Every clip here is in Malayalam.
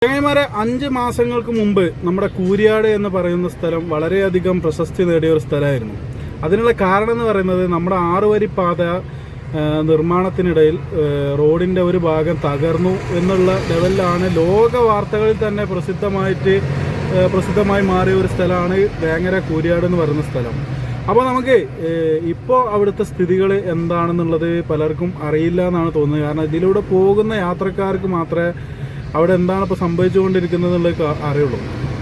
ചങ്ങായിമാരെ 5 മാസങ്ങൾക്ക് മുമ്പ് നമ്മുടെ കൂരിയാട് എന്ന് പറയുന്ന സ്ഥലം വളരെയധികം പ്രശസ്തി നേടിയ ഒരു സ്ഥലമായിരുന്നു. അതിനുള്ള കാരണം എന്ന് പറയുന്നത് നമ്മുടെ 6 വരി പാത നിർമ്മാണത്തിനിടയിൽ റോഡിൻ്റെ ഒരു ഭാഗം തകർന്നു എന്നുള്ള ലെവലിലാണ് ലോക വാർത്തകളിൽ തന്നെ പ്രസിദ്ധമായി മാറിയ ഒരു സ്ഥലമാണ് വേങ്ങര കൂരിയാട് എന്ന് പറയുന്ന സ്ഥലം. അപ്പോൾ നമുക്ക് ഇപ്പോൾ അവിടുത്തെ സ്ഥിതികൾ എന്താണെന്നുള്ളത് പലർക്കും അറിയില്ല എന്നാണ് തോന്നുന്നത്. കാരണം ഇതിലൂടെ പോകുന്ന യാത്രക്കാർക്ക് മാത്രമേ അവിടെ എന്താണ് ഇപ്പോൾ സംഭവിച്ചുകൊണ്ടിരിക്കുന്നത് എന്നുള്ളത് അറിയുള്ളൂ.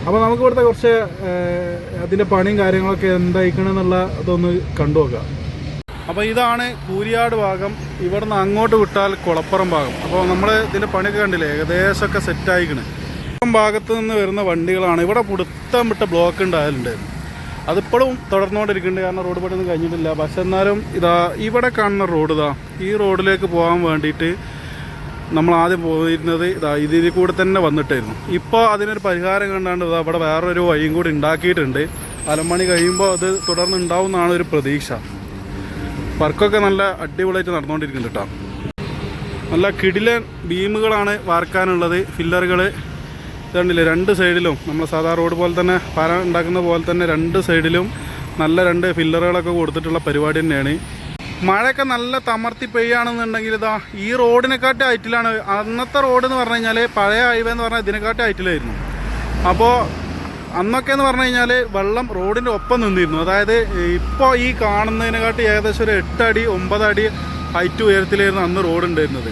അപ്പോൾ നമുക്ക് ഇവിടുത്തെ കുറച്ച് അതിൻ്റെ പണിയും കാര്യങ്ങളൊക്കെ എന്തായിക്കണമെന്നുള്ള അതൊന്ന് കണ്ടു നോക്കാം. അപ്പോൾ ഇതാണ് കൂരിയാട് ഭാഗം. ഇവിടുന്ന് അങ്ങോട്ട് വിട്ടാൽ കുളപ്പുറം ഭാഗം. അപ്പോൾ നമ്മൾ ഇതിൻ്റെ പണിയൊക്കെ കണ്ടില്ലേ, ഏകദേശമൊക്കെ സെറ്റായിക്കണ്. ഭാഗത്ത് നിന്ന് വരുന്ന വണ്ടികളാണ്. ഇവിടെ പുടുത്തം വിട്ട ബ്ലോക്ക് ഉണ്ടായാലുണ്ടായിരുന്നു. അതിപ്പോഴും തുടർന്നുകൊണ്ടിരിക്കുന്നുണ്ട്. കാരണം റോഡ് പണിയൊന്നും കഴിഞ്ഞിട്ടില്ല. പക്ഷെ എന്നാലും ഇവിടെ കാണുന്ന റോഡ് ഈ റോഡിലേക്ക് പോകാൻ വേണ്ടിയിട്ട് നമ്മൾ ആദ്യം പോയിരുന്നത് ഇതിൽ കൂടെ തന്നെ വന്നിട്ടായിരുന്നു. ഇപ്പോൾ അതിനൊരു പരിഹാരം കണ്ടാണ്ട് അവിടെ വേറൊരു വഴിയും കൂടി ഉണ്ടാക്കിയിട്ടുണ്ട്. അലമണി കഴിയുമ്പോൾ അത് തുടർന്ന് ഉണ്ടാവും എന്നാണ് ഒരു പ്രതീക്ഷ. വർക്കൊക്കെ നല്ല അടിപൊളിയായിട്ട് നടന്നുകൊണ്ടിരിക്കുന്നുണ്ട് കേട്ടോ. നല്ല കിടിലൻ ബീമുകളാണ് വാർക്കാനുള്ളത്. ഫില്ലറുകൾ ഇതുണ്ടല്ലേ, 2 സൈഡിലും നമ്മൾ സാധാരണ റോഡ് പോലെ തന്നെ പാല ഉണ്ടാക്കുന്ന പോലെ തന്നെ 2 സൈഡിലും നല്ല 2 ഫില്ലറുകളൊക്കെ കൊടുത്തിട്ടുള്ള പരിപാടി തന്നെയാണ്. മഴയൊക്കെ നല്ല തമർത്തി പെയ്യാണെന്നുണ്ടെങ്കിൽ ഈ റോഡിനെക്കാട്ടി ഹൈറ്റിലാണ്. അന്നത്തെ റോഡ് എന്ന് പറഞ്ഞു കഴിഞ്ഞാൽ പഴയ ഹൈവേ എന്ന് പറഞ്ഞാൽ ഇതിനെക്കാട്ടി ഹൈറ്റിലായിരുന്നു. അപ്പോൾ അന്നൊക്കെ എന്ന് പറഞ്ഞു കഴിഞ്ഞാൽ വെള്ളം റോഡിൻ്റെ ഒപ്പം നിന്നിരുന്നു. അതായത് ഇപ്പോൾ ഈ കാണുന്നതിനെക്കാട്ടി ഏകദേശം ഒരു 8 അടി 9 അടി ഹൈറ്റ് ഉയരത്തിലായിരുന്നു അന്ന് റോഡ് ഉണ്ടായിരുന്നത്.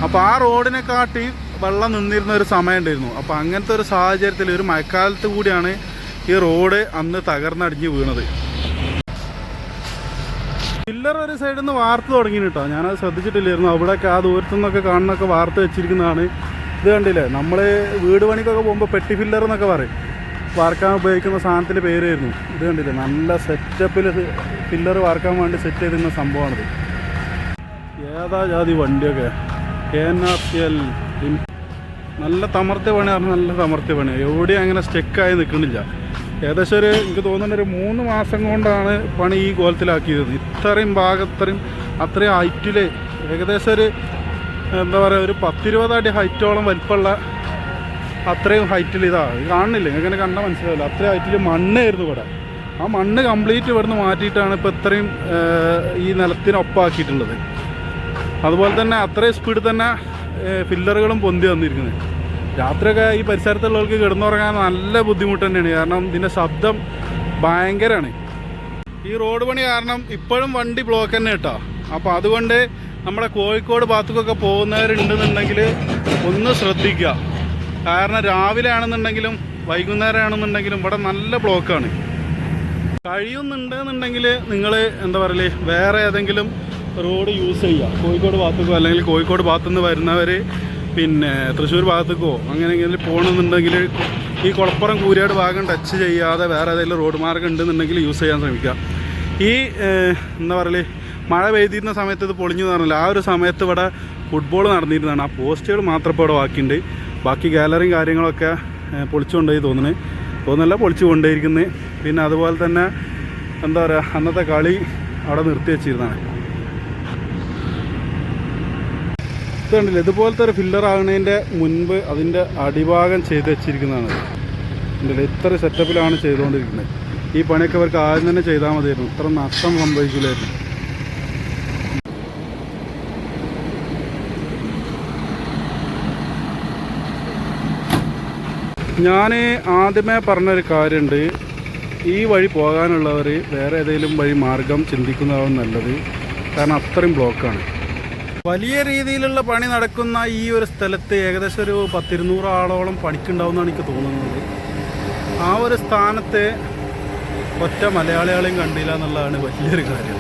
അപ്പോൾ ആ റോഡിനെക്കാട്ടി വെള്ളം നിന്നിരുന്ന ഒരു സമയം ഉണ്ടായിരുന്നു. അപ്പോൾ അങ്ങനത്തെ ഒരു സാഹചര്യത്തിൽ ഒരു മഴക്കാലത്ത് കൂടിയാണ് ഈ റോഡ് അന്ന് തകർന്നടിഞ്ഞ് വീണത്. പില്ലർ ഒരു സൈഡിൽ നിന്ന് വാർത്ത് തുടങ്ങി കേട്ടോ. ഞാനത് ശ്രദ്ധിച്ചിട്ടില്ലായിരുന്നു. അവിടെയൊക്കെ ആ ദൂരത്തു നിന്നൊക്കെ കാണുന്നൊക്കെ വാർത്ത് വെച്ചിരിക്കുന്നതാണ്. ഇത് കണ്ടില്ലേ, നമ്മൾ വീട് പണിക്കൊക്കെ പോകുമ്പോൾ പെട്ടി ഫില്ലർ എന്നൊക്കെ പറയും. വാർക്കാൻ ഉപയോഗിക്കുന്ന സാധനത്തിൻ്റെ പേരായിരുന്നു. ഇത് കണ്ടില്ലേ, നല്ല സെറ്റപ്പിൽ ഫില്ലർ വാർക്കാൻ വേണ്ടി സെറ്റ് ചെയ്തിരുന്ന സംഭവമാണിത്. ഏതാ ജാതി വണ്ടിയൊക്കെ KNRCL നല്ല തമർത്തിയ പണി പറഞ്ഞാൽ നല്ല തമർത്തിയ പണി. എവിടെയും അങ്ങനെ സ്റ്റെക്കായി നിൽക്കുന്നില്ല. ഏകദേശം എനിക്ക് തോന്നുന്ന ഒരു 3 മാസം കൊണ്ടാണ് പണി ഈ കോലത്തിലാക്കിയത്. ഇത്രയും അത്രയും ഹൈറ്റിൽ ഏകദേശം ഒരു എന്താ പറയുക, ഒരു 10-20 അടി ഹൈറ്റോളം വലിപ്പമുള്ള അത്രയും ഹൈറ്റിൽ കാണുന്നില്ല, ഇങ്ങനെ കണ്ടാൽ മനസ്സിലാവില്ല. അത്രയും ഹൈറ്റിൽ മണ്ണായിരുന്നു ഇവിടെ. ആ മണ്ണ് കംപ്ലീറ്റ് ഇവിടുന്ന് മാറ്റിയിട്ടാണ് ഇപ്പോൾ ഇത്രയും ഈ നിലത്തിനൊപ്പാക്കിയിട്ടുള്ളത്. അതുപോലെ തന്നെ അത്രയും സ്പീഡിൽ തന്നെ ഫില്ലറുകളും പൊന്തി വന്നിരിക്കുന്നത്. രാത്രിയൊക്കെ ഈ പരിസരത്തുള്ളവർക്ക് കിടന്നുറങ്ങാൻ നല്ല ബുദ്ധിമുട്ട് തന്നെയാണ്. കാരണം ഇതിൻ്റെ ശബ്ദം ഭയങ്കരമാണ്. ഈ റോഡ് പണി കാരണം ഇപ്പോഴും വണ്ടി ബ്ലോക്ക് തന്നെ കേട്ടോ. അപ്പോൾ അതുകൊണ്ട് നമ്മുടെ കോഴിക്കോട് ഭാഗത്തേക്കൊക്കെ പോകുന്നവരുണ്ടെന്നുണ്ടെങ്കിൽ ഒന്ന് ശ്രദ്ധിക്കുക. കാരണം രാവിലെ ആണെന്നുണ്ടെങ്കിലും വൈകുന്നേരം ആണെന്നുണ്ടെങ്കിലും ഇവിടെ നല്ല ബ്ലോക്കാണ്. കഴിയുന്നുണ്ടെന്നുണ്ടെങ്കിൽ നിങ്ങൾ എന്താ പറയല്, വേറെ ഏതെങ്കിലും റോഡ് യൂസ് ചെയ്യുക. കോഴിക്കോട് ഭാഗത്തേക്കോ അല്ലെങ്കിൽ കോഴിക്കോട് ഭാഗത്തുനിന്ന് വരുന്നവർ പിന്നെ തൃശ്ശൂർ ഭാഗത്തേക്കോ അങ്ങനെയെങ്കിലും പോകണമെന്നുണ്ടെങ്കിൽ ഈ കുളപ്പുറം കൂരിയാട് ഭാഗം ടച്ച് ചെയ്യാതെ വേറെ ഏതെങ്കിലും റോഡ് മാർഗം ഉണ്ടെന്നുണ്ടെങ്കിൽ യൂസ് ചെയ്യാൻ ശ്രമിക്കുക. ഈ എന്താ പറയല്, മഴ പെയ്തിരുന്ന സമയത്ത് ഇത് പൊളിഞ്ഞു പറഞ്ഞില്ല. ആ ഒരു സമയത്ത് ഇവിടെ ഫുട്ബോൾ നടന്നിരുന്നതാണ്. ആ പോസ്റ്റുകൾ മാത്രം ഇപ്പോൾ ഇവിടെ ബാക്കിയുണ്ട്. ബാക്കി ഗാലറിയും കാര്യങ്ങളൊക്കെ പൊളിച്ചുകൊണ്ടായി തോന്നുന്നില്ല പൊളിച്ചു കൊണ്ടേയിരിക്കുന്നത്. പിന്നെ അതുപോലെ തന്നെ എന്താ പറയുക, അന്നത്തെ കളി അവിടെ നിർത്തി വെച്ചിരുന്നതാണ്. ഇതുണ്ടല്ലോ, ഇതുപോലത്തെ ഒരു ഫില്ലർ ആകുന്നതിൻ്റെ മുൻപ് അതിൻ്റെ അടിഭാഗം ചെയ്ത് വെച്ചിരിക്കുന്നതാണ്. ഉണ്ടല്ലോ, ഇത്ര സെറ്റപ്പിലാണ് ചെയ്തുകൊണ്ടിരിക്കുന്നത്. ഈ പണിയൊക്കെ അവർക്ക് ആദ്യം തന്നെ ചെയ്താൽ മതിയായിരുന്നു. ഇത്ര നഷ്ടം സംഭവിക്കില്ലായിരുന്നു. ഞാൻ ആദ്യമേ പറഞ്ഞൊരു കാര്യമുണ്ട്, ഈ വഴി പോകാനുള്ളവർ വേറെ ഏതെങ്കിലും വഴി മാർഗം ചിന്തിക്കുന്നതാവും നല്ലത്. കാരണം അത്രയും ബ്ലോക്കാണ്. വലിയ രീതിയിലുള്ള പണി നടക്കുന്ന ഈ ഒരു സ്ഥലത്ത് ഏകദേശം ഒരു 10-200 ആളോളം പണിക്കുണ്ടാവുമെന്നാണ് എനിക്ക് തോന്നുന്നത്. ആ ഒരു സ്ഥാനത്ത് ഒറ്റ മലയാളികളെയും കണ്ടില്ല എന്നുള്ളതാണ് വലിയൊരു കാര്യം.